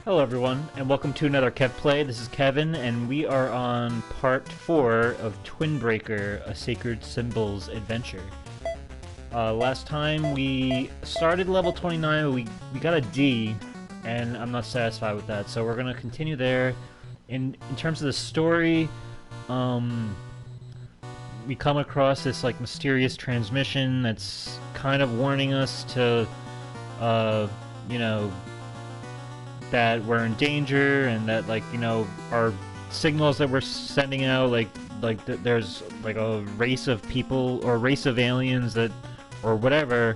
Hello everyone, and welcome to another Kev Play. This is Kevin, and we are on part 4 of Twinbreaker, a Sacred Symbols adventure. Last time we started level 29, but we got a D, and I'm not satisfied with that, so we're gonna continue there. In terms of the story, we come across this like mysterious transmission that's kind of warning us to, you know, that we're in danger, and that, like, you know, our signals that we're sending out, there's like a race of people or a race of aliens that, or whatever,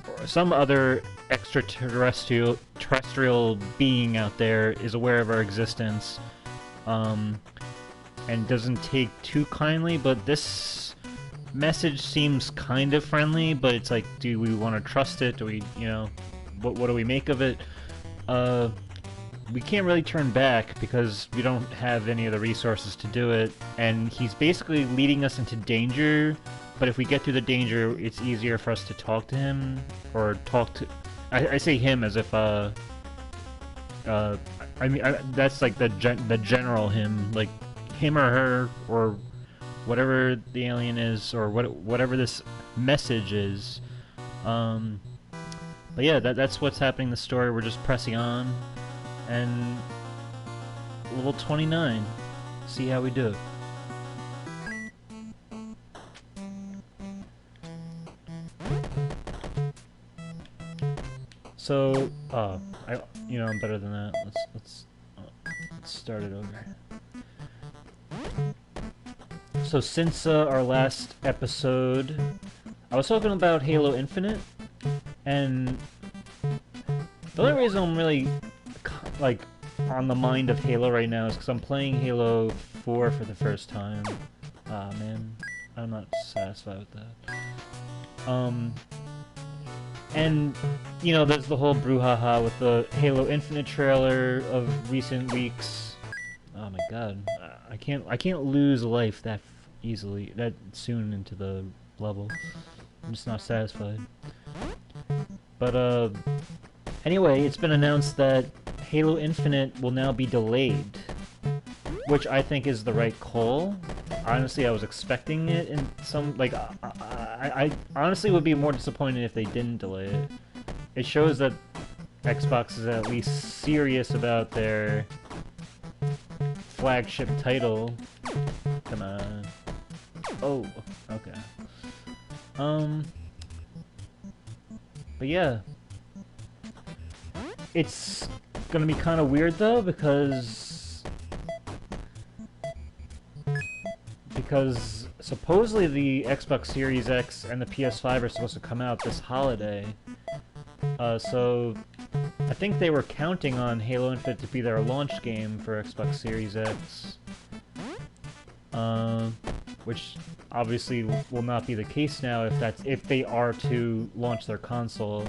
or some other extraterrestrial being out there is aware of our existence, and doesn't take too kindly. But this message seems kind of friendly, but it's like, do we want to trust it? Do we, you know, what do we make of it? We can't really turn back because we don't have any of the resources to do it, and he's basically leading us into danger, but if we get through the danger, it's easier for us to talk to him, or talk to... I say him as if, that's like the general him, like, him or her, or whatever the alien is, or whatever this message is. But yeah, that's what's happening in the story. We're just pressing on, and level 29. See how we do. So, I'm better than that. Let's start it over. So since our last episode, I was talking about Halo Infinite. And the only reason I'm really, like, on the mind of Halo right now is because I'm playing Halo 4 for the first time. Ah, man. I'm not satisfied with that. And, you know, there's the whole brouhaha with the Halo Infinite trailer of recent weeks. Oh my god. I can't lose life that easily, that soon into the level. I'm just not satisfied. But, anyway, it's been announced that Halo Infinite will now be delayed, which I think is the right call. Honestly, I was expecting it in some, like, I honestly would be more disappointed if they didn't delay it. It shows that Xbox is at least serious about their flagship title. Come on. Oh, okay. But yeah, it's gonna be kind of weird though, because supposedly the Xbox Series X and the PS5 are supposed to come out this holiday. So I think they were counting on Halo Infinite to be their launch game for Xbox Series X, which obviously will not be the case now if they are to launch their console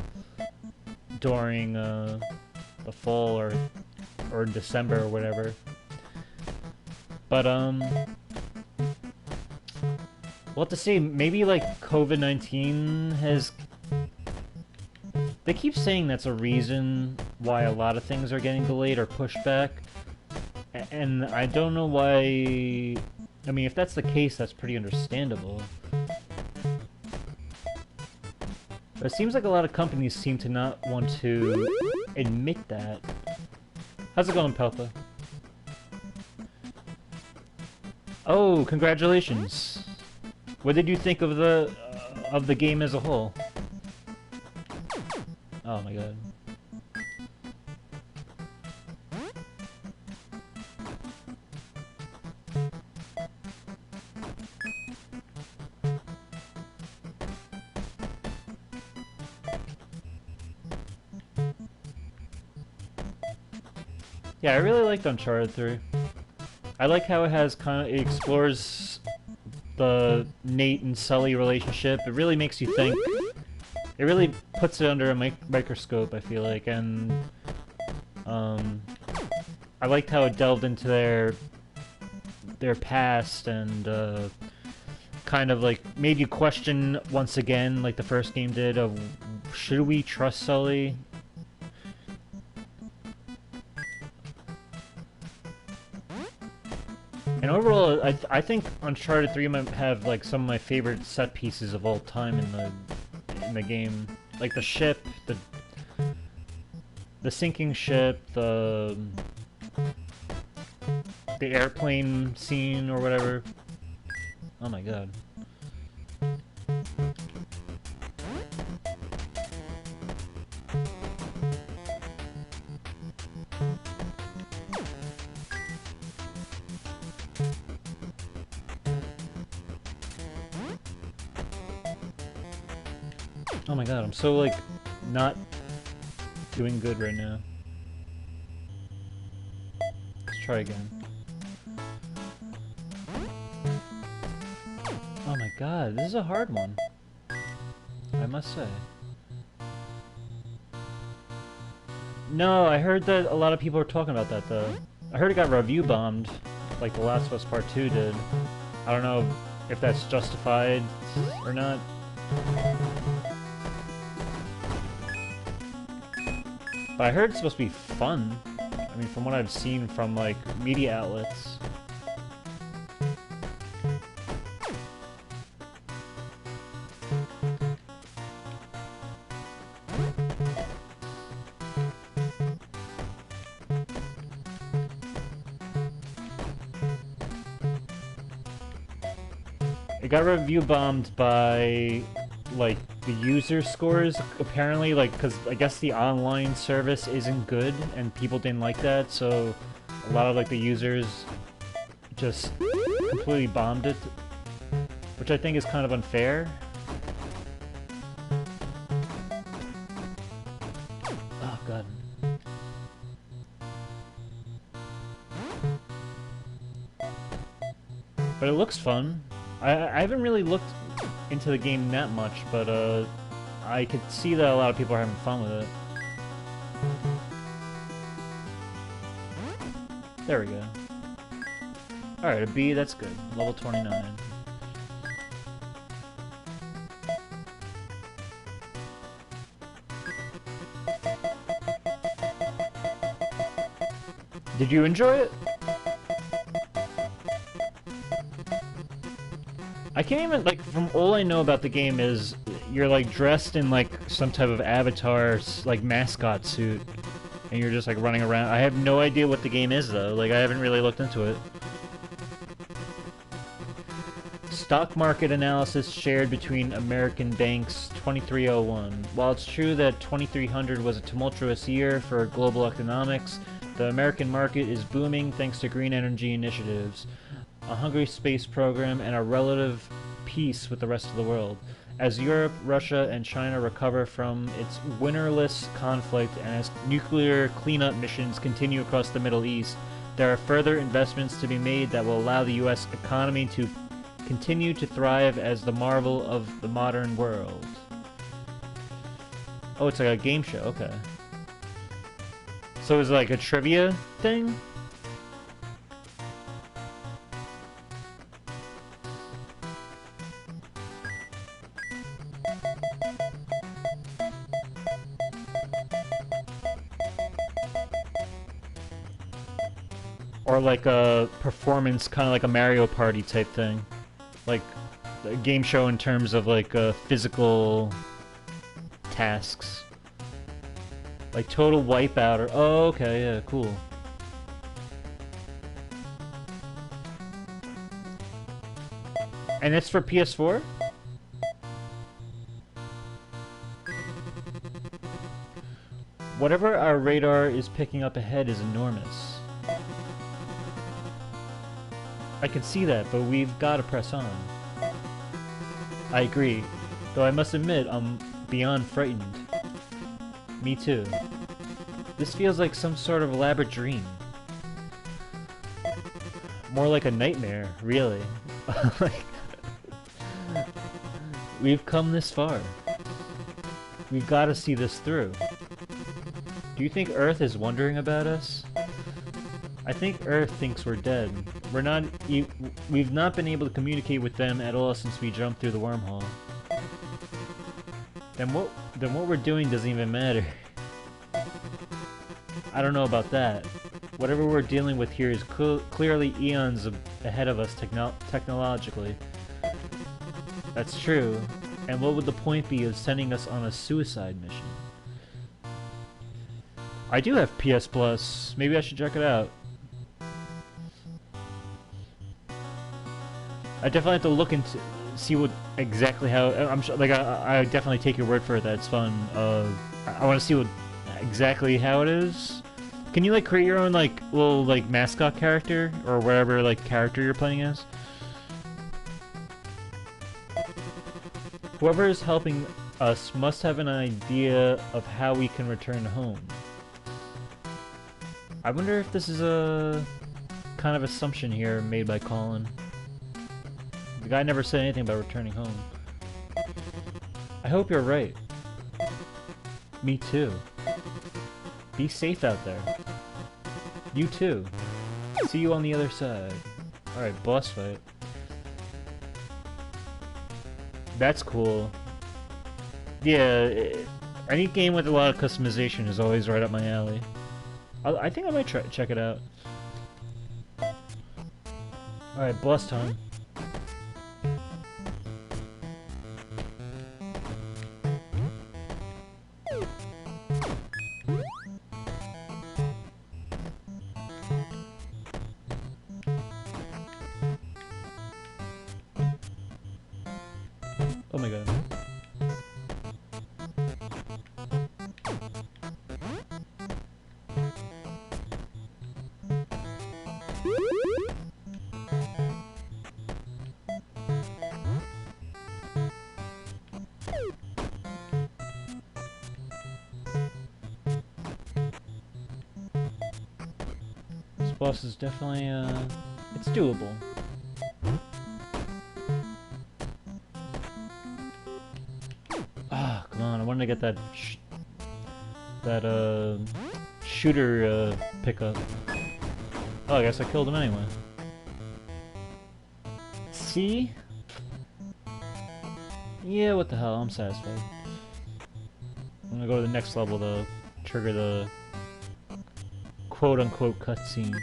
during the fall or December or whatever. But we'll have to see. Maybe like COVID-19 has... They keep saying that's a reason why a lot of things are getting delayed or pushed back, and I don't know why. I mean, if that's the case, that's pretty understandable. But it seems like a lot of companies seem to not want to admit that. How's it going, Pelpa? Oh, congratulations! What did you think of the game as a whole? Oh my god. Yeah, I really liked Uncharted 3. I like how it it explores the Nate and Sully relationship. It really makes you think. It really puts it under a microscope, I feel like, and I liked how it delved into their past, and kind of like made you question once again, like the first game did, of should we trust Sully? And overall, I think Uncharted 3 might have like some of my favorite set pieces of all time in the game. Like the ship, the sinking ship, the airplane scene or whatever. Oh my god. Oh my god, I'm so like not doing good right now. Let's try again. Oh my god, this is a hard one. I must say. No, I heard that a lot of people are talking about that though. I heard it got review bombed, like The Last of Us Part 2 did. I don't know if that's justified or not. But I heard it's supposed to be fun. I mean, from what I've seen from, like, media outlets. It got review bombed by, like, the user scores, apparently, like, because I guess the online service isn't good, and people didn't like that, so a lot of, like, the users just completely bombed it, which I think is kind of unfair. Oh, God. But it looks fun. I haven't really looked into the game that much, but I could see that a lot of people are having fun with it. There we go. Alright, a B, that's good. Level 29. Did you enjoy it? I can't even, like, from all I know about the game is you're, like, dressed in, like, some type of avatar, like, mascot suit, and you're just, like, running around. I have no idea what the game is, though. Like, I haven't really looked into it. Stock market analysis shared between American banks 2301. While it's true that 2300 was a tumultuous year for global economics, the American market is booming thanks to green energy initiatives, a hungry space program, and a relative peace with the rest of the world. As Europe, Russia, and China recover from its winnerless conflict and as nuclear cleanup missions continue across the Middle East, there are further investments to be made that will allow the U.S. economy to continue to thrive as the marvel of the modern world. Oh, it's like a game show, okay. So is it like a trivia thing? Or like a performance, kind of like a Mario Party type thing. Like a game show in terms of like physical tasks. Like Total Wipeout or... Oh, okay, yeah, cool. And it's for PS4? Whatever our radar is picking up ahead is enormous. I can see that, but we've got to press on. I agree, though I must admit I'm beyond frightened. Me too. This feels like some sort of elaborate dream. More like a nightmare, really. Like, we've come this far. We've got to see this through. Do you think Earth is wondering about us? I think Earth thinks we're dead. We've not been able to communicate with them at all since we jumped through the wormhole. Then what we're doing doesn't even matter. I don't know about that. Whatever we're dealing with here is clearly eons ahead of us technologically. That's true. And what would the point be of sending us on a suicide mission? I do have PS Plus. Maybe I should check it out. I definitely have to look into see what exactly how I'm sure, like I definitely take your word for it that it's fun. I want to see what exactly how it is. Can you like create your own like little like mascot character or whatever like character you're playing as? Whoever is helping us must have an idea of how we can return home. I wonder if this is a kind of assumption here made by Colin. The guy never said anything about returning home. I hope you're right. Me too. Be safe out there. You too. See you on the other side. Alright, boss fight. That's cool. Yeah, any game with a lot of customization is always right up my alley. I think I might check it out. Alright, boss time. Oh my god. This boss is definitely, it's doable. Ah, come on, I wanted to get that shooter, pickup. Oh, I guess I killed him anyway. See? Yeah, what the hell, I'm satisfied. I'm gonna go to the next level to trigger the quote-unquote cutscene.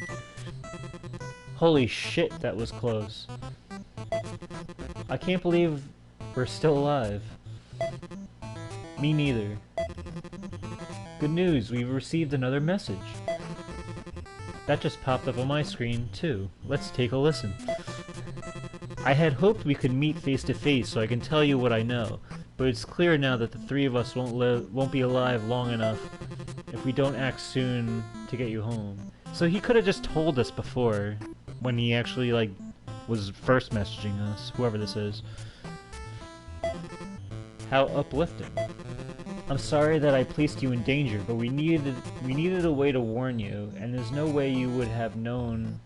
Holy shit, that was close. I can't believe we're still alive. Me neither. Good news, we've received another message. That just popped up on my screen, too. Let's take a listen. I had hoped we could meet face to face so I can tell you what I know, but it's clear now that the three of us won't be alive long enough if we don't act soon to get you home. So he could have just told us before, when he actually, like, was first messaging us, whoever this is. How uplifting. I'm sorry that I placed you in danger, but we needed a way to warn you, and there's no way you would have known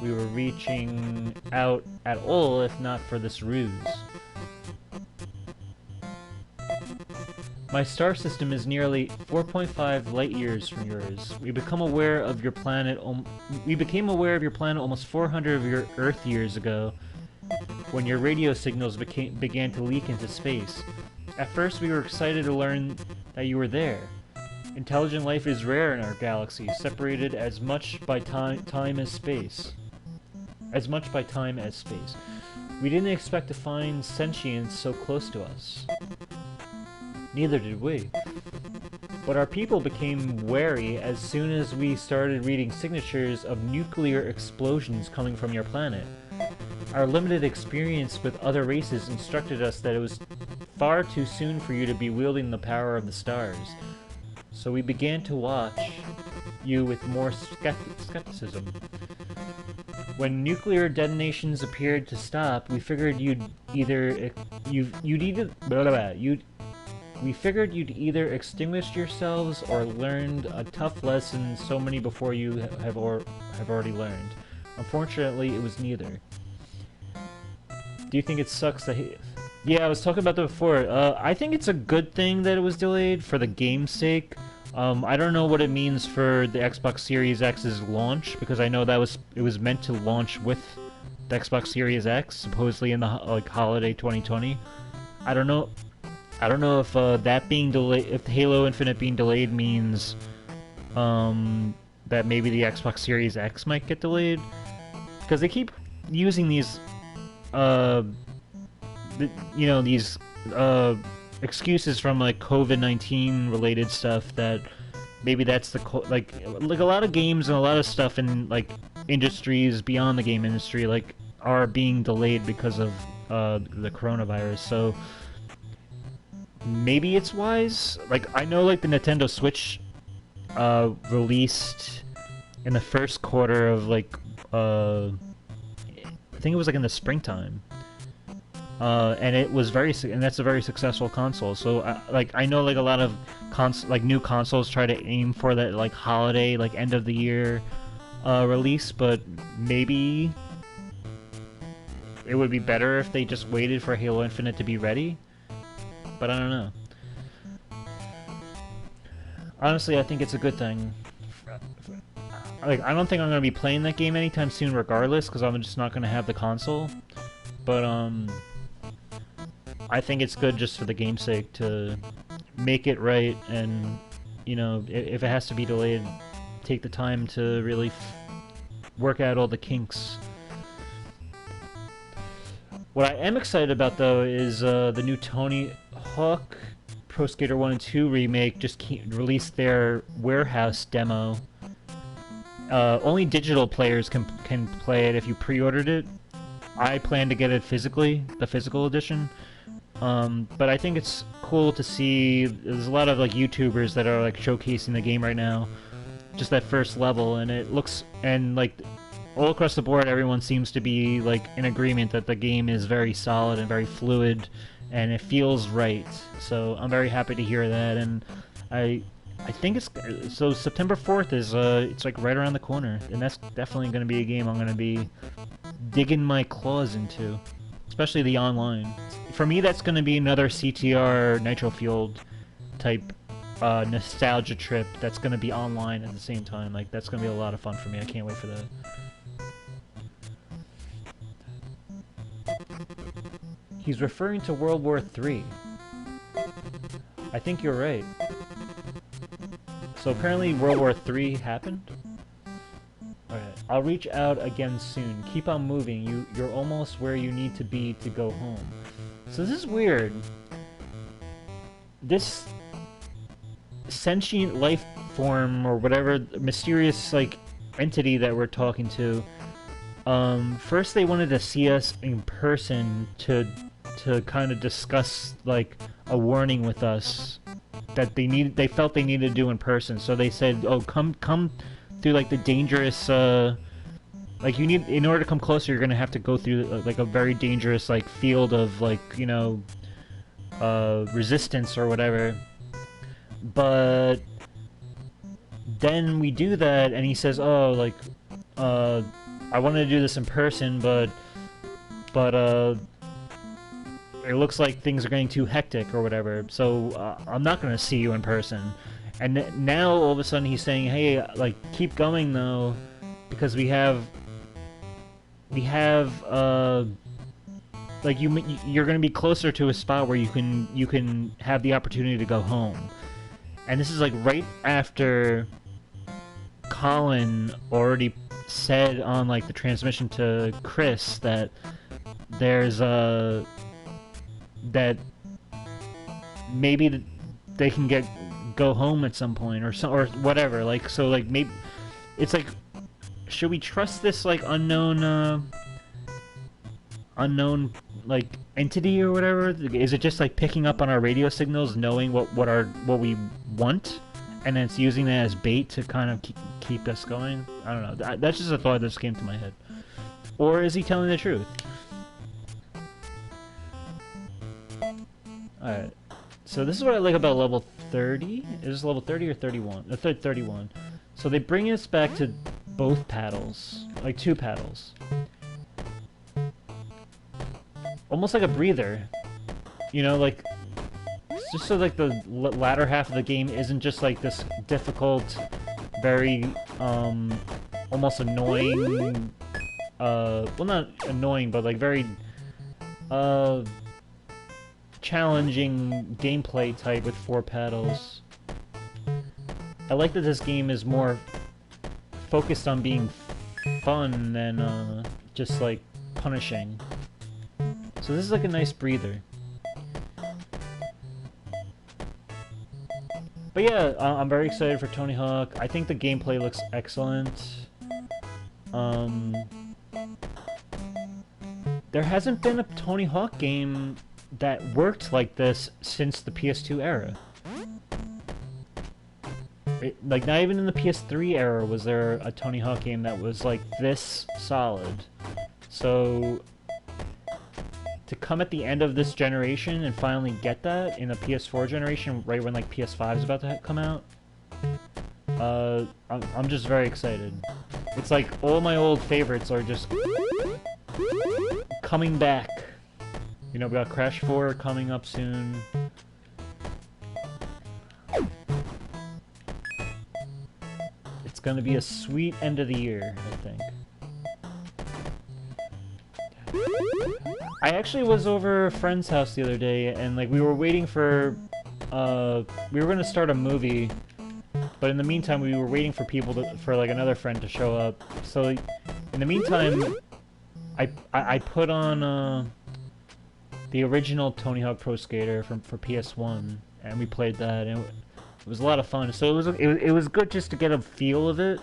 we were reaching out at all if not for this ruse. My star system is nearly 4.5 light years from yours. We became aware of your planet almost 400 of your Earth years ago, when your radio signals began to leak into space. At first, we were excited to learn that you were there. Intelligent life is rare in our galaxy, separated as much by time as space. As much by time as space. We didn't expect to find sentience so close to us. Neither did we. But our people became wary as soon as we started reading signatures of nuclear explosions coming from your planet. Our limited experience with other races instructed us that it was far too soon for you to be wielding the power of the stars. So we began to watch you with more skepticism. When nuclear detonations appeared to stop, we figured you'd either extinguished yourselves or learned a tough lesson so many before you have already learned. Unfortunately, it was neither. Do you think it sucks that Yeah, I was talking about that before. I think it's a good thing that it was delayed for the game's sake. I don't know what it means for the Xbox Series X's launch, because I know that it was meant to launch with the Xbox Series X, supposedly in the holiday 2020. I don't know if that being delayed, if Halo Infinite being delayed means that maybe the Xbox Series X might get delayed, because they keep using these, uh, you know, these excuses from like COVID-19 related stuff that maybe that's the like a lot of games and a lot of stuff in like industries beyond the game industry like are being delayed because of the coronavirus. So maybe it's wise. Like I know like the Nintendo Switch released in the first quarter of like I think it was like in the springtime. And it was and that's a very successful console. So, like, I know like a lot of new consoles try to aim for that like holiday, like end of the year release, but maybe it would be better if they just waited for Halo Infinite to be ready. But I don't know. Honestly, I think it's a good thing. Like, I don't think I'm gonna be playing that game anytime soon, regardless, because I'm just not gonna have the console. But I think it's good just for the game's sake to make it right, and you know, if it has to be delayed, take the time to really work out all the kinks. What I am excited about though is the new Tony Hawk Pro Skater 1 and 2 remake just released their warehouse demo. Only digital players can play it if you pre-ordered it. I plan to get it physically, the physical edition. But I think it's cool to see. There's a lot of like YouTubers that are like showcasing the game right now, just that first level, and it looks, and like all across the board, everyone seems to be like in agreement that the game is very solid and very fluid, and it feels right. So I'm very happy to hear that, and I think it's so September 4th is it's like right around the corner, and that's definitely going to be a game I'm going to be digging my claws into, especially the online. For me, that's going to be another CTR Nitro Fueled type nostalgia trip that's going to be online at the same time. Like, that's going to be a lot of fun for me. I can't wait for that. He's referring to World War III. I think you're right. So apparently World War III happened? Alright, I'll reach out again soon. Keep on moving. You're almost where you need to be to go home. So this is weird. This sentient life form or whatever mysterious like entity that we're talking to, first they wanted to see us in person to kind of discuss like a warning with us that they felt they needed to do in person. So they said, "Oh, come through like the dangerous like you need, in order to come closer, you're gonna have to go through like a very dangerous like field of like, you know, resistance or whatever." But then we do that, and he says, "Oh, like I wanted to do this in person, but it looks like things are getting too hectic or whatever, so I'm not gonna see you in person." And now all of a sudden he's saying, "Hey, like keep going though, because we have like you're gonna be closer to a spot where you can have the opportunity to go home." And this is like right after Colin already said on like the transmission to Chris that there's that maybe they can go home at some point or whatever. Like, so like maybe it's like, should we trust this like unknown like entity or whatever? Is it just like picking up on our radio signals, knowing what we want, and then it's using that as bait to kind of keep us going? I don't know. That's just a thought that just came to my head. Or is he telling the truth? Alright, so this is what I like about level 30. Is this level 30 or 31? 31. So they bring us back to both paddles, like two paddles. Almost like a breather. You know, like, just so like the latter half of the game isn't just like this difficult, very, almost annoying, well not annoying, but like very, challenging gameplay type with 4 paddles. I like that this game is more focused on being fun than just like punishing. So this is like a nice breather. But yeah, I'm very excited for Tony Hawk. I think the gameplay looks excellent. There hasn't been a Tony Hawk game that worked like this since the PS2 era. Like, not even in the PS3 era was there a Tony Hawk game that was like this solid. So to come at the end of this generation and finally get that in the PS4 generation, right when like PS5 is about to come out, I'm just very excited. It's like all my old favorites are just coming back. You know, we got Crash 4 coming up soon. It's gonna be a sweet end of the year, I think. I actually was over a friend's house the other day, and like we were waiting for, we were gonna start a movie, but in the meantime we were waiting for people for like another friend to show up. So in the meantime, I put on the original Tony Hawk Pro Skater for PS1, and we played that, and it was a lot of fun. So it was good just to get a feel of it.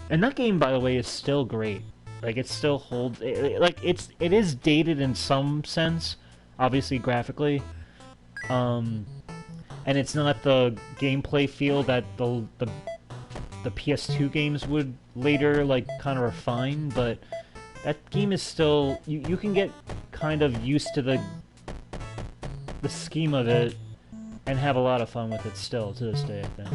And that game, by the way, is still great. Like, it still holds... it is dated in some sense, obviously graphically. And it's not the gameplay feel that the PS2 games would later, like, kind of refine, but that game is still... You can get kind of used to the scheme of it and have a lot of fun with it still, to this day, I think.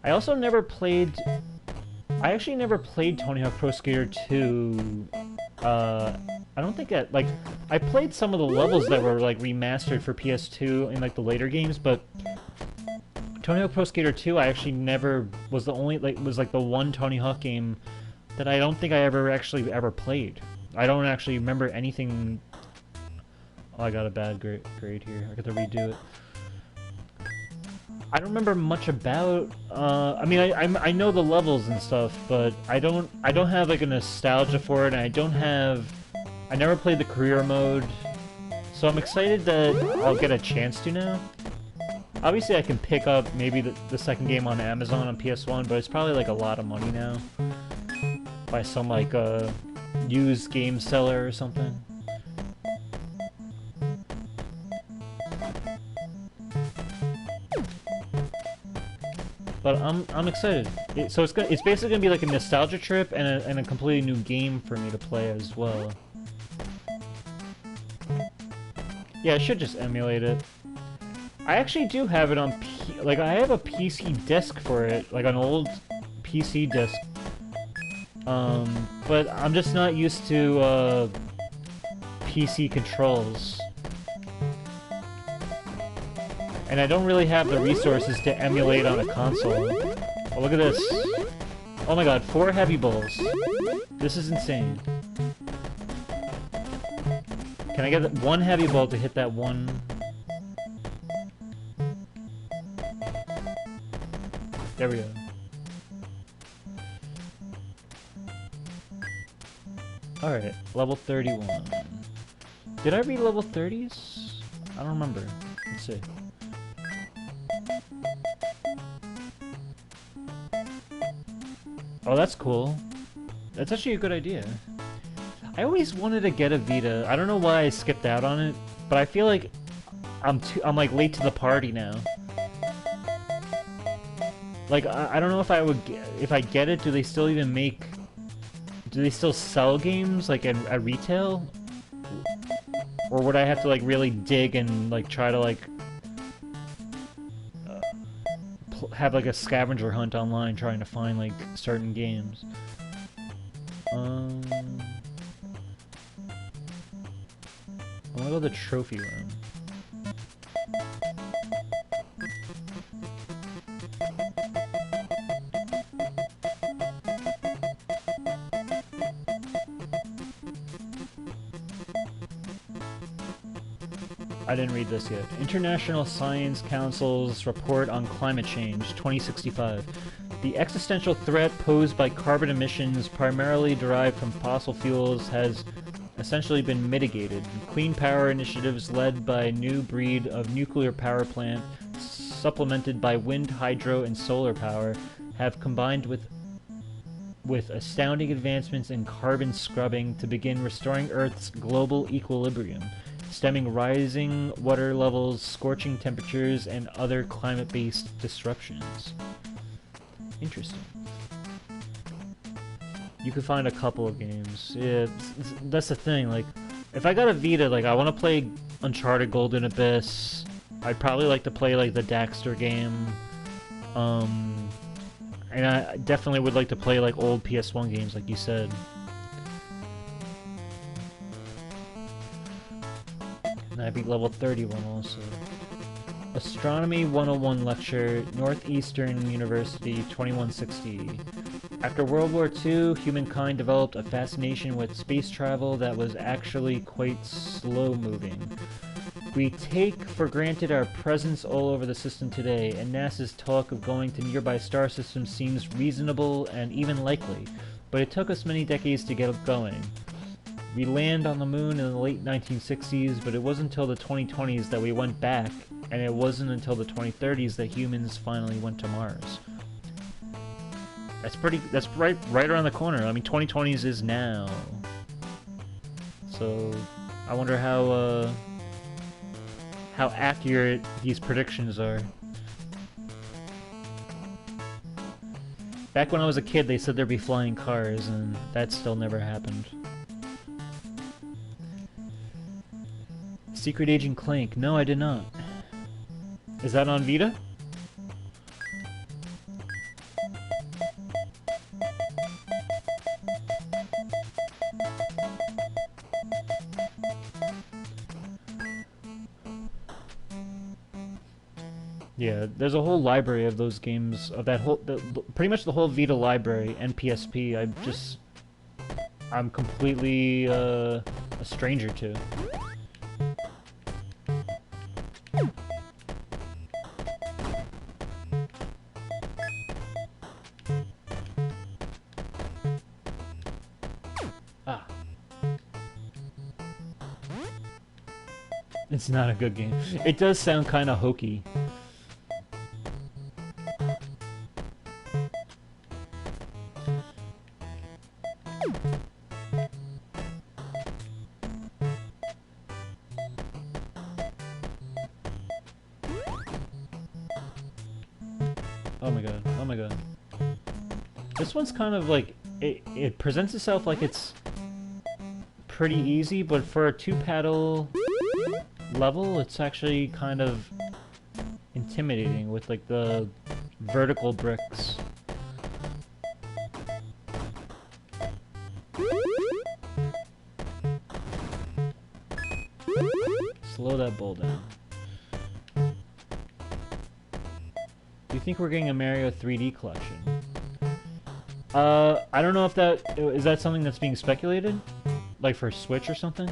I also never played... I actually never played Tony Hawk Pro Skater 2. I don't think that... Like, I played some of the levels that were, like, remastered for PS2 in, like, the later games, but Tony Hawk Pro Skater 2, I actually never... was the only... like, was, like, the one Tony Hawk game that I don't think I ever played. I don't actually remember anything... Oh, I got a bad grade here. I got to redo it. I don't remember much about. I mean, I know the levels and stuff, but I don't have like a nostalgia for it, and I never played the career mode, so I'm excited that I'll get a chance to now. Obviously, I can pick up maybe the second game on Amazon on PS1, but it's probably like a lot of money now by some like used game seller or something. But I'm excited. So it's basically gonna be like a nostalgia trip and a completely new game for me to play as well. Yeah, I should just emulate it. I actually do have it on like I have a PC disc for it, like an old PC disc. But I'm just not used to PC controls. And I don't really have the resources to emulate on a console. Oh, look at this. Oh my god, 4 heavy balls. This is insane. Can I get one heavy ball to hit that one? There we go. Alright, level 31. Did I read level 30s? I don't remember. Let's see. Oh, that's cool. That's actually a good idea. I always wanted to get a Vita. I don't know why I skipped out on it, but I feel like I'm like late to the party now. Like I don't know if I get it. Do they still even make? Do they still sell games like at retail? Or would I have to like really dig and like try to like have like a scavenger hunt online trying to find like certain games? I'm gonna go to the trophy room. I didn't read this yet. International Science Council's report on climate change, 2065. The existential threat posed by carbon emissions, primarily derived from fossil fuels, has essentially been mitigated. Clean power initiatives led by a new breed of nuclear power plant, supplemented by wind, hydro, and solar power, have combined with astounding advancements in carbon scrubbing to begin restoring Earth's global equilibrium, stemming rising water levels, scorching temperatures, and other climate-based disruptions. Interesting. You could find a couple of games. Yeah, that's the thing. Like, if I got a Vita, like, I want to play Uncharted Golden Abyss. I'd probably like to play, like, the Daxter game. And I definitely would like to play, like, old PS1 games, like you said. And I beat level 31 also. Astronomy 101 lecture, Northeastern University, 2160. After World War II, humankind developed a fascination with space travel that was actually quite slow-moving. We take for granted our presence all over the system today, and NASA's talk of going to nearby star systems seems reasonable and even likely, but it took us many decades to get going. We land on the moon in the late 1960s, but it wasn't until the 2020s that we went back, and it wasn't until the 2030s that humans finally went to Mars. That's right around the corner. I mean, 2020s is now. So, I wonder how accurate these predictions are. Back when I was a kid, they said there'd be flying cars, and that still never happened. Secret Agent Clank. No, I did not. Is that on Vita? Yeah, there's a whole library of those games, of that whole, pretty much the whole Vita library and PSP. I'm completely a stranger to. Ah. It's not a good game. It does sound kind of hokey. Oh my god, oh my god. This one's kind of like, it presents itself like it's pretty easy, but for a two-paddle level, it's actually kind of intimidating with like the vertical bricks. Slow that bull down. Do you think we're getting a Mario 3D collection? I don't know if is that something that's being speculated? Like for Switch or something?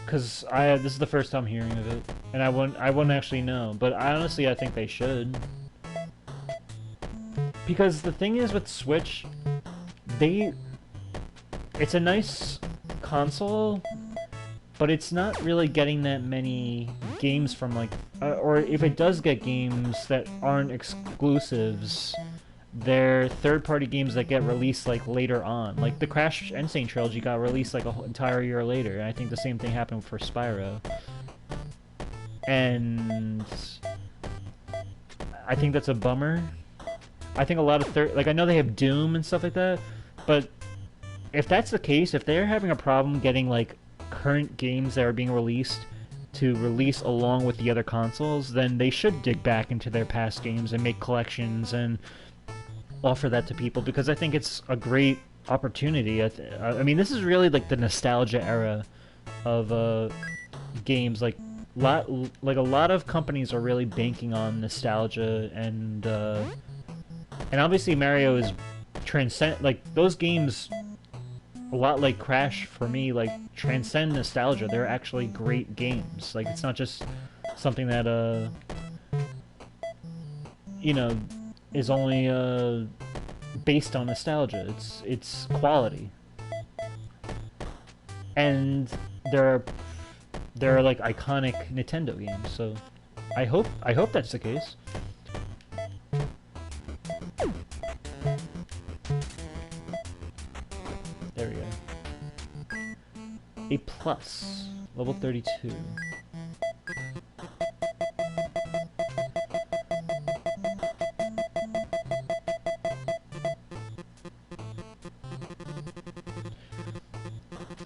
Because this is the first time hearing of it, and I wouldn't actually know, but I think they should. Because the thing is with Switch, it's a nice console, but it's not really getting that many games from like, or if it does get games that aren't exclusives, they're third-party games that get released like later on. Like the Crash N. Trilogy got released like an entire year later, and I think the same thing happened for Spyro. And I think that's a bummer. I think a lot of like I know they have Doom and stuff like that, but if that's the case, if they're having a problem getting like current games that are being released to release along with the other consoles, then they should dig back into their past games and make collections and offer that to people, because I think it's a great opportunity. I mean, this is really like the nostalgia era of games. Like a lot of companies are really banking on nostalgia, and obviously Mario is transcend, like those games, a lot like Crash for me, like transcend nostalgia. They're actually great games. Like it's not just something that you know, is only based on nostalgia. It's quality, and there are like iconic Nintendo games. So I hope that's the case. There we go. A plus, level 32.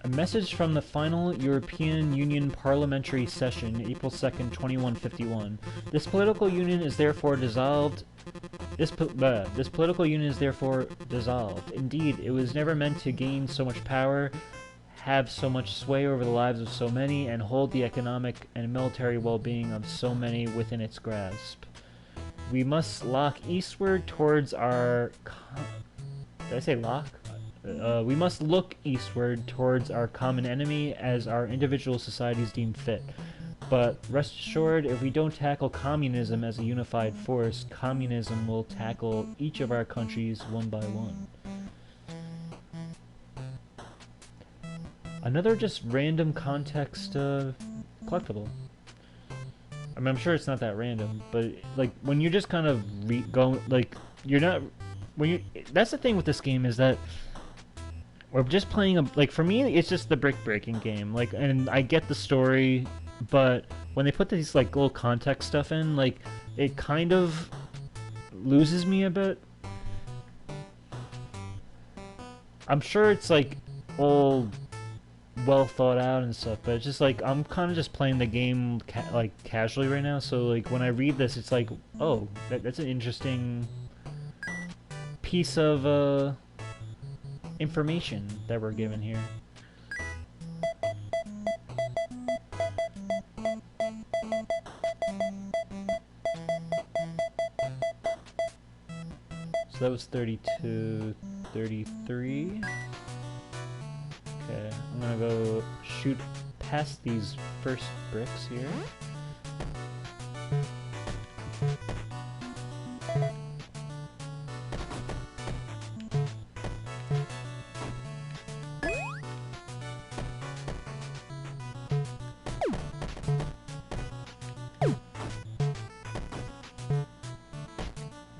A message from the final European Union Parliamentary Session, April 2nd, 2151. This political union is therefore dissolved. This political union is therefore dissolved. Indeed, it was never meant to gain so much power, have so much sway over the lives of so many, and hold the economic and military well-being of so many within its grasp. We must lock eastward towards our... Did I say lock? We must look eastward towards our common enemy as our individual societies deem fit. But rest assured, if we don't tackle communism as a unified force, communism will tackle each of our countries one by one. Another just random context collectible. I mean, I'm sure it's not that random, but like when you just kind of go like you're not when you. That's the thing with this game is that we're just playing a like for me it's just the brick breaking game. Like, and I get the story, but when they put these like little context stuff in, like it kind of loses me a bit. I'm sure it's like all well thought out and stuff, but it's just like I'm kind of just playing the game like casually right now. So like when I read this, it's like, oh, that's an interesting piece of information that we're given here. So that was 32, 33. Okay, I'm gonna go shoot past these first bricks here.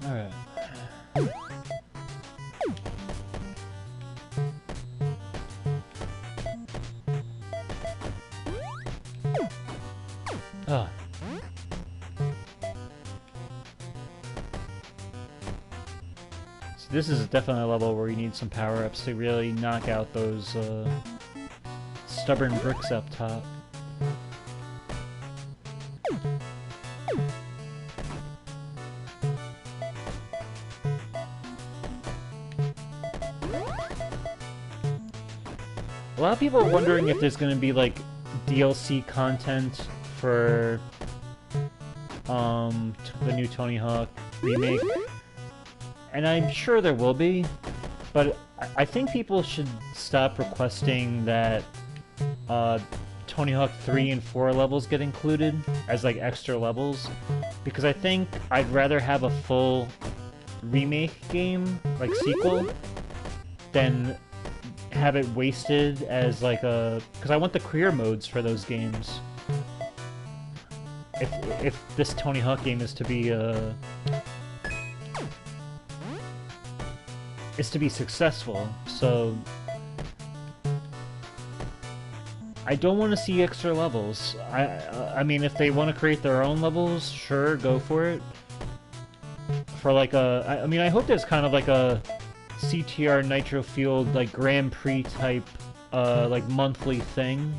Alright. Ah. So this is definitely a level where you need some power-ups to really knock out those stubborn bricks up top. A lot of people are wondering if there's going to be like DLC content for the new Tony Hawk remake, and I'm sure there will be, but I think people should stop requesting that Tony Hawk 3 and 4 levels get included as like extra levels, because I think I'd rather have a full remake game, like sequel, than have it wasted as like a... because I want the career modes for those games. If this Tony Hawk game is to be successful, so I don't want to see extra levels. I mean, if they want to create their own levels, sure, go for it. For like a... I mean, I hope there's kind of like a CTR Nitro Field like Grand Prix type like monthly thing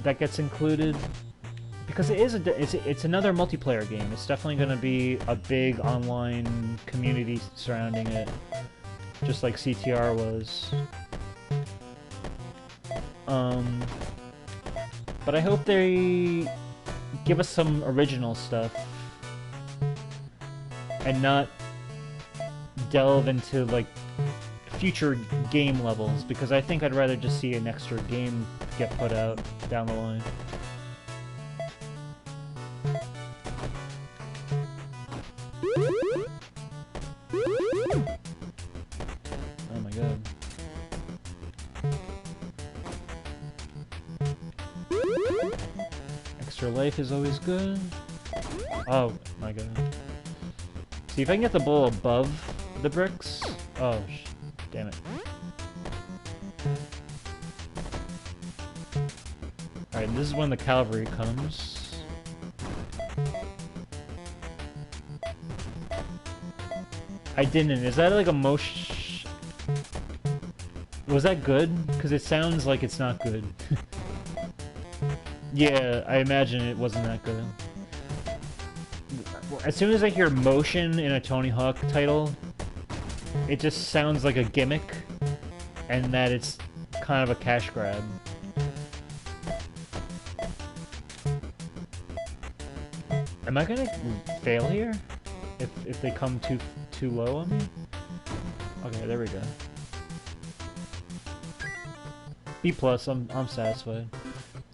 that gets included, because it is it's another multiplayer game. It's definitely going to be a big online community surrounding it, just like CTR was. But I hope they give us some original stuff and not delve into like future game levels, because I think I'd rather just see an extra game get put out down the line. Extra life is always good. Oh my god. See if I can get the bull above the bricks. Oh, damn it. Alright, this is when the cavalry comes. I didn't. Is that like a motion? Was that good? Because it sounds like it's not good. Yeah, I imagine it wasn't that good. As soon as I hear motion in a Tony Hawk title, it just sounds like a gimmick, and that it's kind of a cash grab. Am I gonna fail here? If they come too low on me? Okay, there we go. B+, I'm satisfied.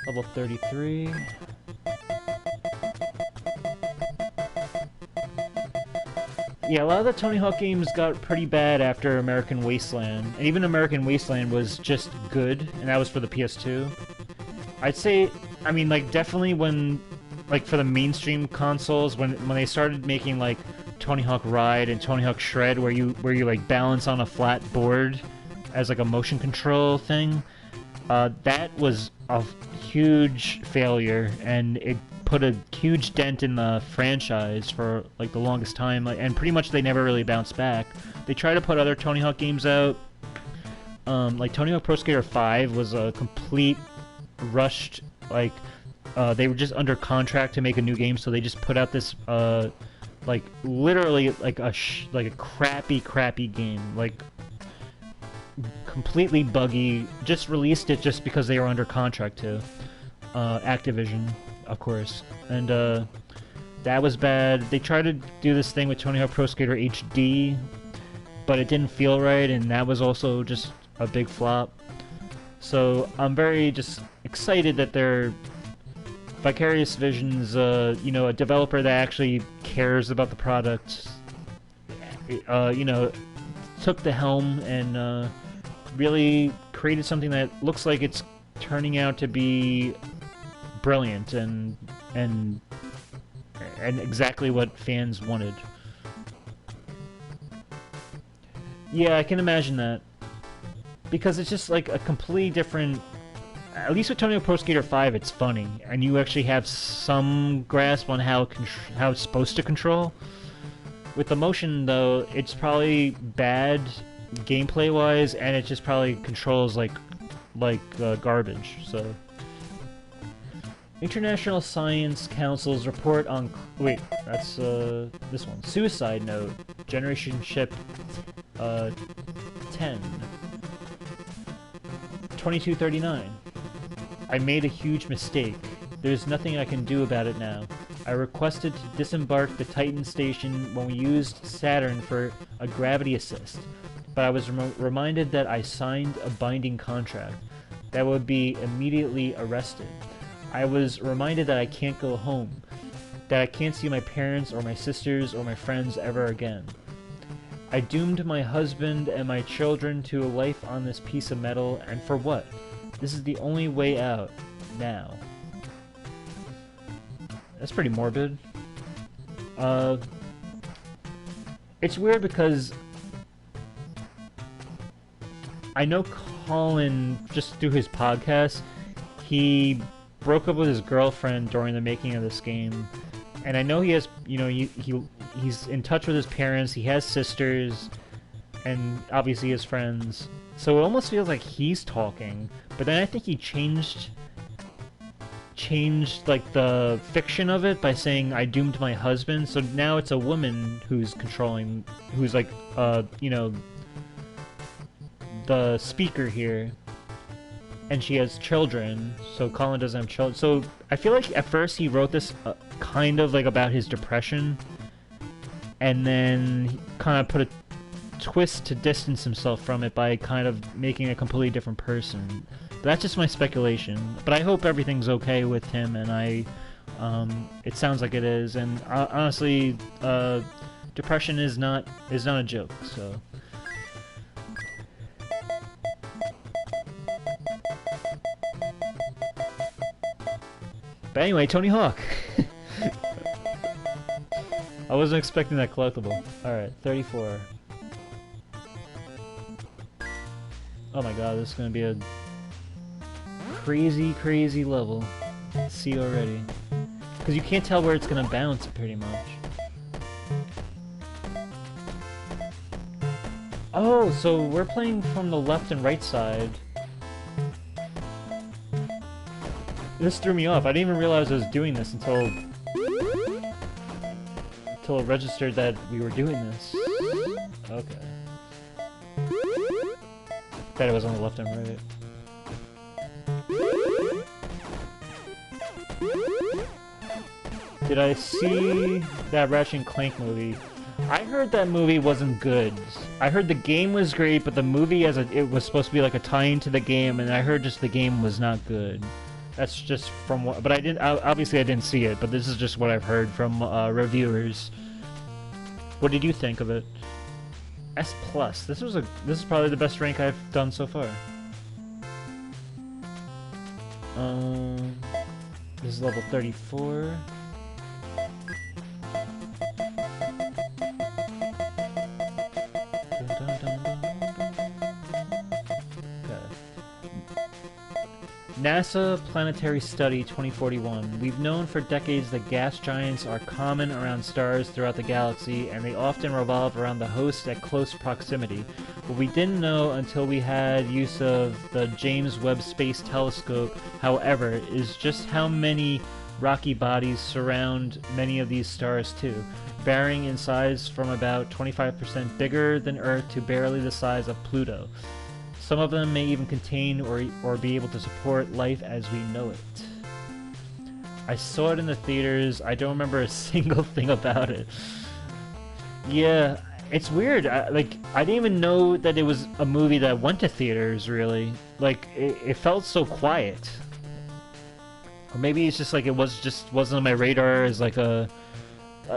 Level 33. Yeah, a lot of the Tony Hawk games got pretty bad after American Wasteland. And even American Wasteland was just good, and that was for the PS2. I'd say, I mean, like, definitely when, like, for the mainstream consoles, when they started making, like, Tony Hawk Ride and Tony Hawk Shred, where you like, balance on a flat board as, like, a motion control thing, that was a huge failure, and it put a huge dent in the franchise for like the longest time, and pretty much they never really bounced back. They tried to put other Tony Hawk games out, like Tony Hawk Pro Skater 5 was a complete rushed, like they were just under contract to make a new game, so they just put out this like literally like a crappy game, like completely buggy. Just released it just because they were under contract to Activision, of course, and that was bad. They tried to do this thing with Tony Hawk Pro Skater HD, but it didn't feel right, and that was also just a big flop. So I'm very just excited that they're Vicarious Visions, you know, a developer that actually cares about the product, you know, took the helm and really created something that looks like it's turning out to be brilliant and exactly what fans wanted. Yeah, I can imagine that, because it's just like a completely different. At least with Tony Hawk Pro Skater 5, it's funny, and you actually have some grasp on how it's supposed to control. With the motion, though, it's probably bad gameplay-wise, and it just probably controls like garbage. So, International Science Council's report on wait, that's this one. Suicide Note, Generation Ship 10, 2239. I made a huge mistake. There's nothing I can do about it now. I requested to disembark the Titan station when we used Saturn for a gravity assist, but I was reminded that I signed a binding contract that would be immediately arrested. I was reminded that I can't go home, that I can't see my parents or my sisters or my friends ever again. I doomed my husband and my children to a life on this piece of metal, and for what? This is the only way out, now. That's pretty morbid. It's weird because I know Colin, just through his podcast, he broke up with his girlfriend during the making of this game, and I know he has, you know, he's in touch with his parents, he has sisters, and obviously his friends, so it almost feels like he's talking, but then I think he changed like the fiction of it by saying I doomed my husband, so now it's a woman who's controlling, who's like you know, the speaker here, and she has children, so Colin doesn't have children. So I feel like at first he wrote this kind of like about his depression, and then he kind of put a twist to distance himself from it by kind of making a completely different person. But that's just my speculation. But I hope everything's okay with him, and it sounds like it is. And honestly, depression is not a joke. So But anyway, Tony Hawk. I wasn't expecting that collectible. Alright, 34. Oh my god, this is gonna be a crazy, crazy level. See already. Because you can't tell where it's gonna bounce, pretty much. Oh, so we're playing from the left and right side. This threw me off. I didn't even realize I was doing this until it registered that we were doing this. Okay. Bet it was on the left and right. Did I see that Ratchet and Clank movie? I heard that movie wasn't good. I heard the game was great, but the movie it was supposed to be like a tie-in to the game, and I heard just the game was not good. That's just from what, but obviously I didn't see it, but this is just what I've heard from reviewers. What did you think of it? S+. This is probably the best rank I've done so far. This is level 34. NASA Planetary Study 2041. We've known for decades that gas giants are common around stars throughout the galaxy, and they often revolve around the host at close proximity. What we didn't know until we had use of the James Webb Space Telescope, however, is just how many rocky bodies surround many of these stars too, varying in size from about 25% bigger than Earth to barely the size of Pluto. Some of them may even contain or be able to support life as we know it. I saw it in the theaters. I don't remember a single thing about it. Yeah, it's weird. I didn't even know that it was a movie that went to theaters, really. Like, it felt so quiet. Or maybe it's just like it wasn't on my radar as like a...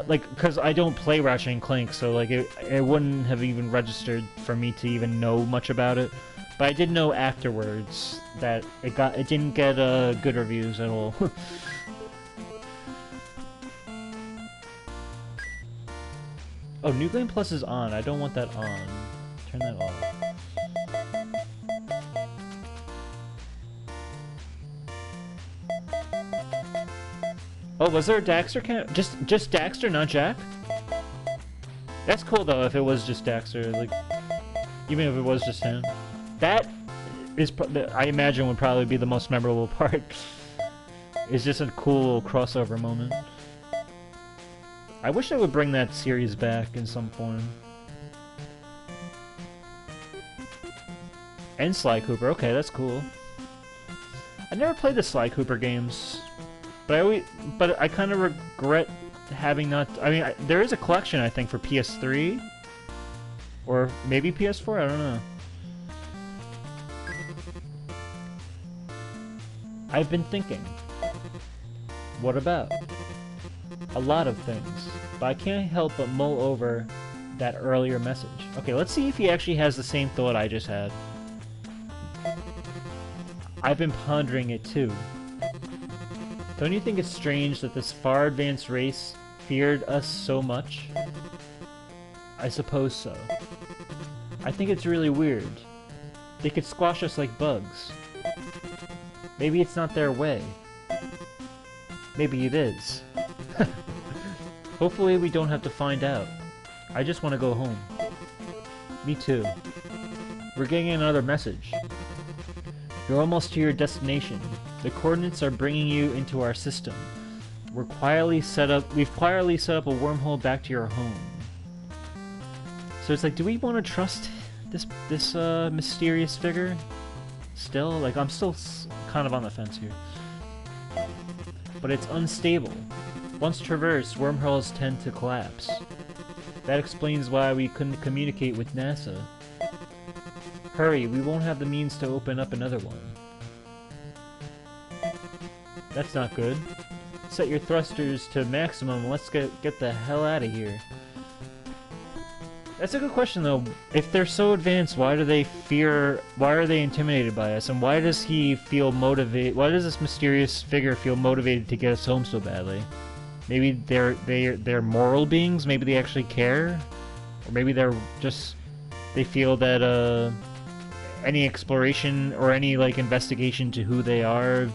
because I don't play Ratchet and Clank, so like it wouldn't have even registered for me to even know much about it. But I did know afterwards that it didn't get good reviews at all. Oh, New Game Plus is on. I don't want that on. Turn that off. Oh, was there a Daxter camp? Just Daxter, not Jack? That's cool though. If it was just Daxter, like, even if it was just him. That is, I imagine, would probably be the most memorable part. It's just a cool little crossover moment. I wish they would bring that series back in some form. And Sly Cooper, okay, that's cool. I never played the Sly Cooper games, but I kind of regret having not. I mean, there is a collection, I think, for PS3 or maybe PS4. I don't know. I've been thinking, what about? A lot of things, but I can't help but mull over that earlier message. Okay, let's see if he actually has the same thought I just had. I've been pondering it too. Don't you think it's strange that this far advanced race feared us so much? I suppose so. I think it's really weird. They could squash us like bugs. Maybe it's not their way. Maybe it is. Hopefully we don't have to find out. I just want to go home. Me too. We're getting another message. You're almost to your destination. The coordinates are bringing you into our system. We've quietly set up a wormhole back to your home. So it's like, do we want to trust this mysterious figure? Still, like, I'm still kind of on the fence here. But it's unstable. Once traversed, wormholes tend to collapse. That explains why we couldn't communicate with NASA. Hurry, we won't have the means to open up another one. That's not good. Set your thrusters to maximum, let's get the hell out of here. That's a good question, though. If they're so advanced, why do they fear? Why are they intimidated by us? And why does he feel motivated? Why does this mysterious figure feel motivated to get us home so badly? Maybe they're moral beings. Maybe they actually care, or maybe they feel that any exploration or any like investigation to who they are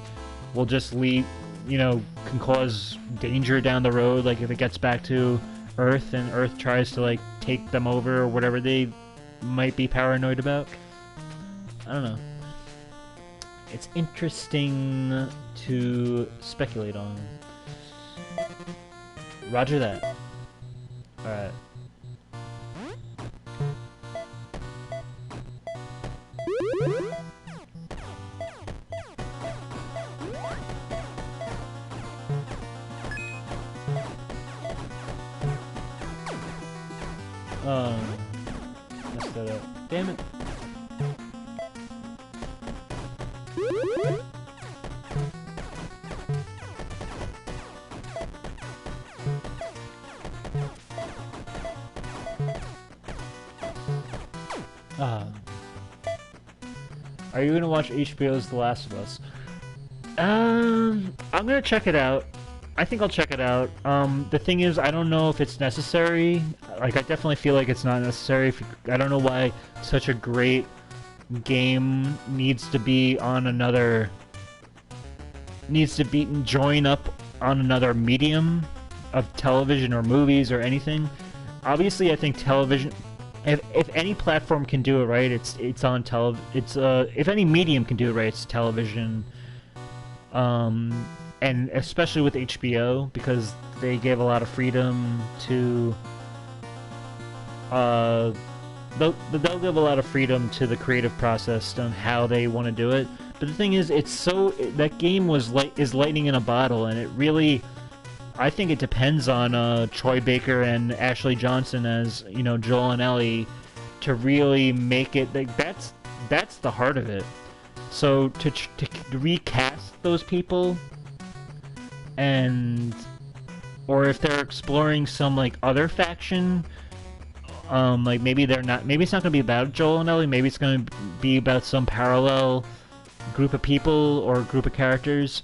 will just lead, can cause danger down the road. Like if it gets back to Earth and Earth tries to like take them over or whatever they might be paranoid about. I don't know. It's interesting to speculate on. Roger that. Alright. Messed that up. Damn it. Are you gonna watch HBO's The Last of Us? I'm gonna check it out. I think I'll check it out. The thing is, I don't know if it's necessary. Like, I definitely feel like it's not necessary. I don't know why such a great game needs to join up on another medium of television or movies or anything. Obviously, I think television. If any platform can do it right, it's on if any medium can do it right, it's television. And especially with HBO, because they gave a lot of freedom to they'll give a lot of freedom to the creative process on how they want to do it. But the thing is, that game is lightning in a bottle, and it really, I think it depends on Troy Baker and Ashley Johnson as Joel and Ellie to really make it. Like, that's the heart of it. So to recast those people, or if they're exploring some like other faction, like maybe it's not going to be about Joel and Ellie. Maybe it's going to be about some parallel group of people or group of characters.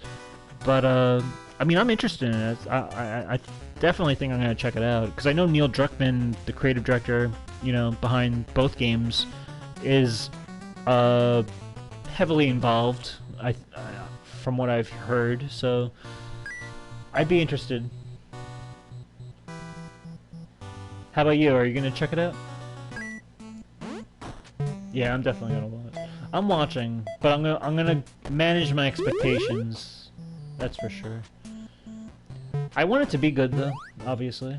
But I mean, I'm interested in it. I definitely think I'm going to check it out, because I know Neil Druckmann, the creative director, behind both games, is heavily involved. From what I've heard, so I'd be interested. How about you? Are you going to check it out? Yeah, I'm definitely going to watch. I'm watching, but I'm gonna manage my expectations. That's for sure. I want it to be good, though, obviously.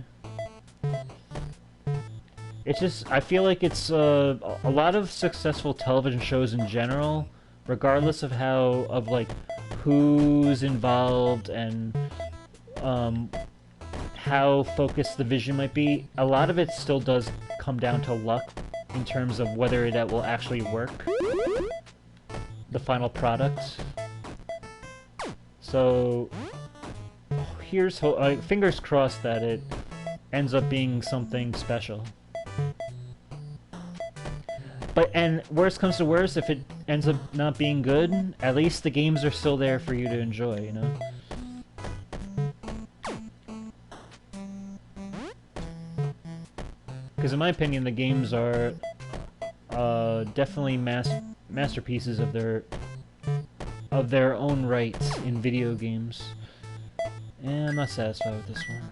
It's just, I feel like it's a lot of successful television shows in general, regardless of who's involved and how focused the vision might be. A lot of it still does come down to luck in terms of whether that will actually work, the final product. So here's fingers crossed that it ends up being something special. And worst comes to worst, if it ends up not being good, at least the games are still there for you to enjoy, Because in my opinion, the games are definitely masterpieces of their own right in video games. And I'm not satisfied with this one.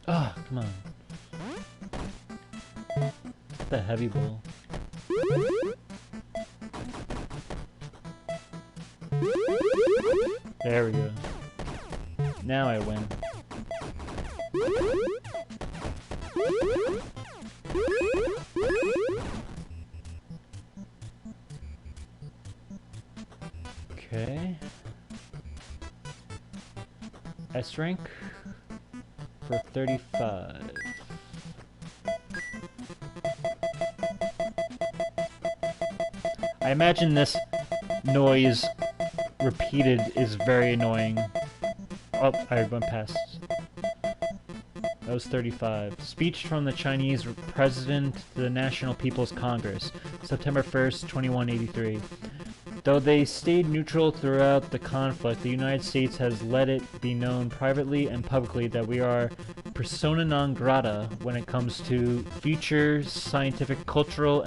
Ah, come on. The heavy ball. There we go. Now I win. Okay. S rank. for 35. I imagine this noise repeated is very annoying. Oh, I went past. That was 35. Speech from the Chinese President to the National People's Congress, September 1st, 2183. Though they stayed neutral throughout the conflict, the United States has let it be known privately and publicly that we are persona non grata when it comes to future scientific, cultural,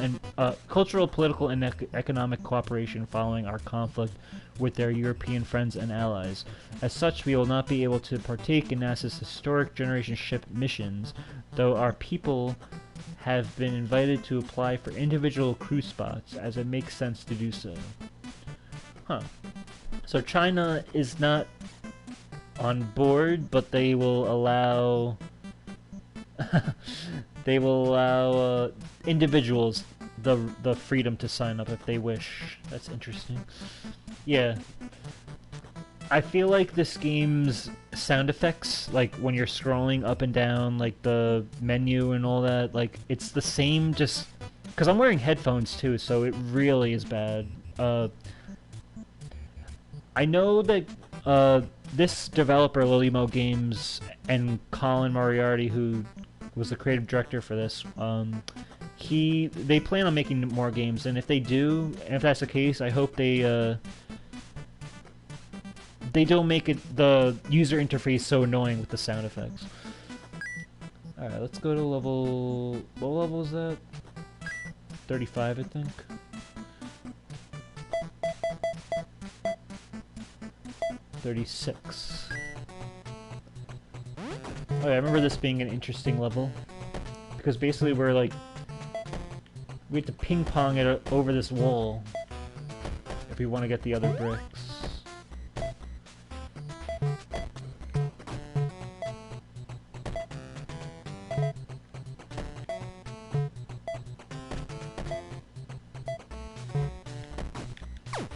political, and economic cooperation following our conflict with their European friends and allies. As such, we will not be able to partake in NASA's historic generation ship missions, though our people have been invited to apply for individual crew spots, as it makes sense to do so. Huh. So China is not on board, but they will allow individuals the freedom to sign up if they wish. That's interesting. Yeah. I feel like this game's sound effects, like when you're scrolling up and down, like the menu and all that, like it's the same, just because I'm wearing headphones too, so it really is bad. I know that this developer, Lilimo Games, and Colin Moriarty, who was the creative director for this, they plan on making more games, and if they do, and if that's the case, I hope they don't make the user interface so annoying with the sound effects. Alright, let's go to level... what level is that? 35, I think. $36. Oh yeah, I remember this being an interesting level. Because basically we have to ping-pong it over this wall if we want to get the other bricks.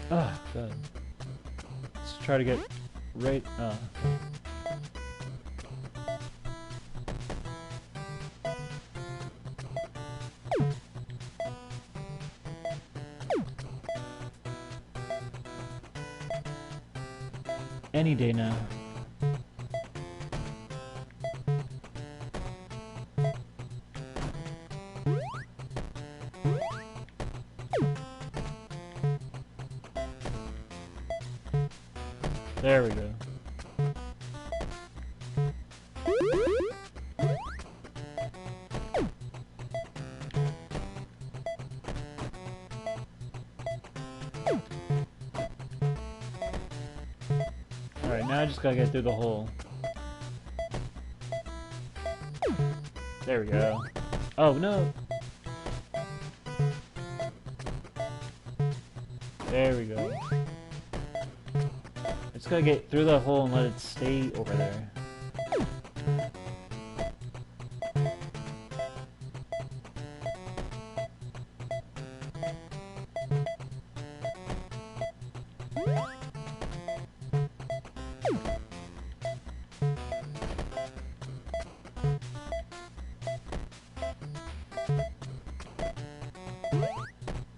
Ah, God. Let's try to get right... Any day now. There we go. Alright, now I just gotta get through the hole. There we go. Oh, no! There we go. I just gotta get through the hole and let it stay over there.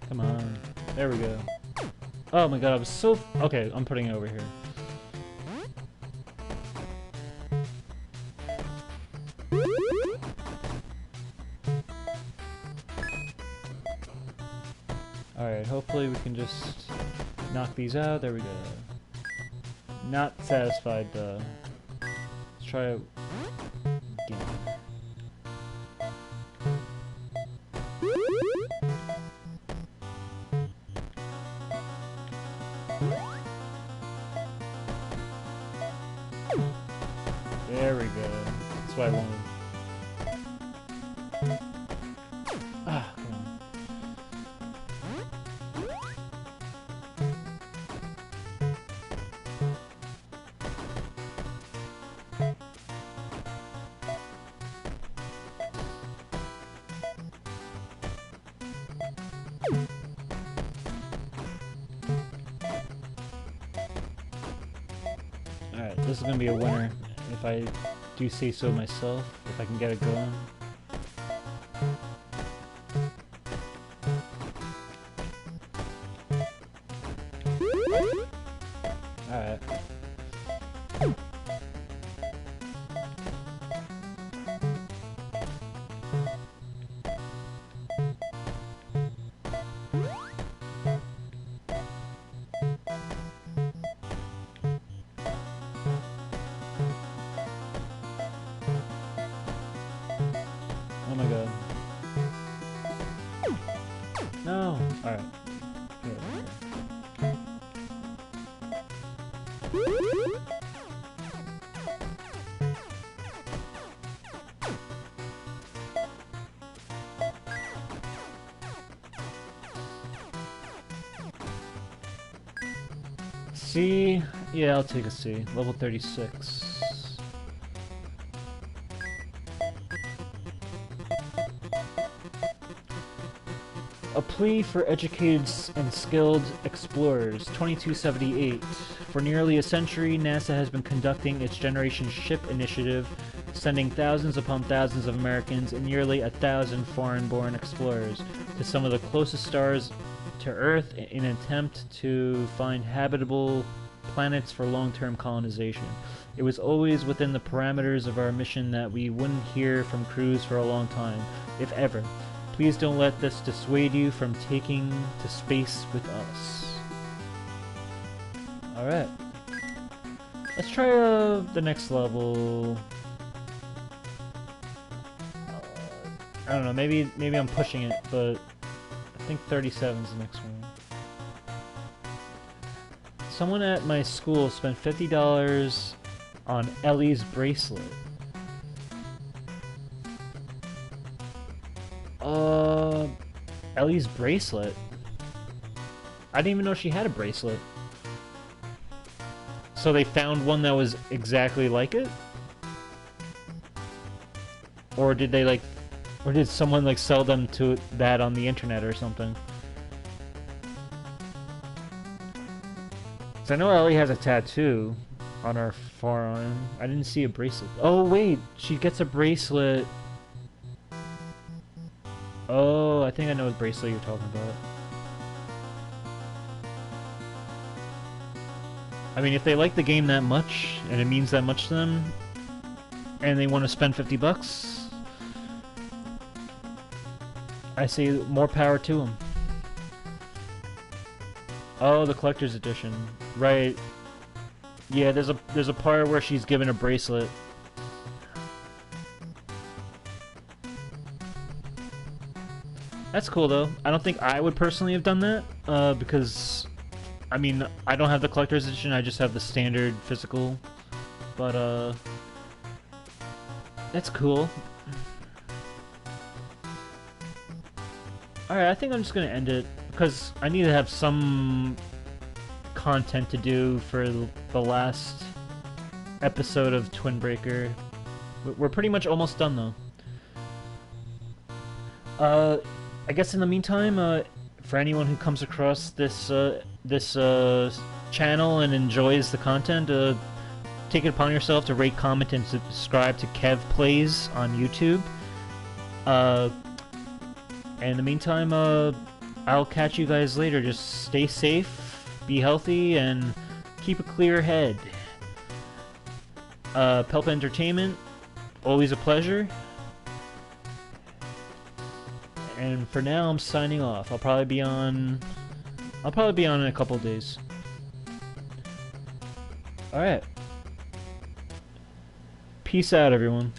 Come on. There we go. Oh my god, I was so... okay, I'm putting it over here. Alright, hopefully we can just knock these out. There we go. Not satisfied, though. Let's try it again. There we go. That's what I wanted. Ah, come on. Alright, this is gonna be a winner if I do say so myself, if I can get it going. Alright. Oh my god. No! Alright. C? Yeah, I'll take a C. Level 36. A plea for educated and skilled explorers, 2278. For nearly a century, NASA has been conducting its Generation Ship initiative, sending thousands upon thousands of Americans and nearly 1,000 foreign-born explorers to some of the closest stars to Earth in an attempt to find habitable planets for long-term colonization. It was always within the parameters of our mission that we wouldn't hear from crews for a long time, if ever. Please don't let this dissuade you from taking to space with us. Alright. Let's try the next level. I don't know, maybe I'm pushing it, but I think 37 is the next one. Someone at my school spent $50 on Ellie's bracelet. Ellie's bracelet? I didn't even know she had a bracelet. So they found one that was exactly like it? Or did they like... Or did someone like sell them to that on the internet or something? So I know Ellie has a tattoo on her forearm. I didn't see a bracelet. Oh wait, she gets a bracelet. Oh, I think I know what bracelet you're talking about. I mean, if they like the game that much, and it means that much to them, and they want to spend $50, I say more power to them. Oh, the collector's edition. Right. Yeah, there's a part where she's given a bracelet. That's cool though. I don't think I would personally have done that, because, I mean, I don't have the collector's edition, I just have the standard physical. But, that's cool. Alright, I think I'm just gonna end it, because I need to have some content to do for the last episode of Twin Breaker. We're pretty much almost done though. I guess in the meantime, for anyone who comes across this channel and enjoys the content, take it upon yourself to rate, comment, and subscribe to Kev Plays on YouTube. And in the meantime, I'll catch you guys later. Just stay safe, be healthy, and keep a clear head. Pelpa Entertainment, always a pleasure. And for now, I'm signing off. I'll probably be on in a couple of days. Alright. Peace out, everyone.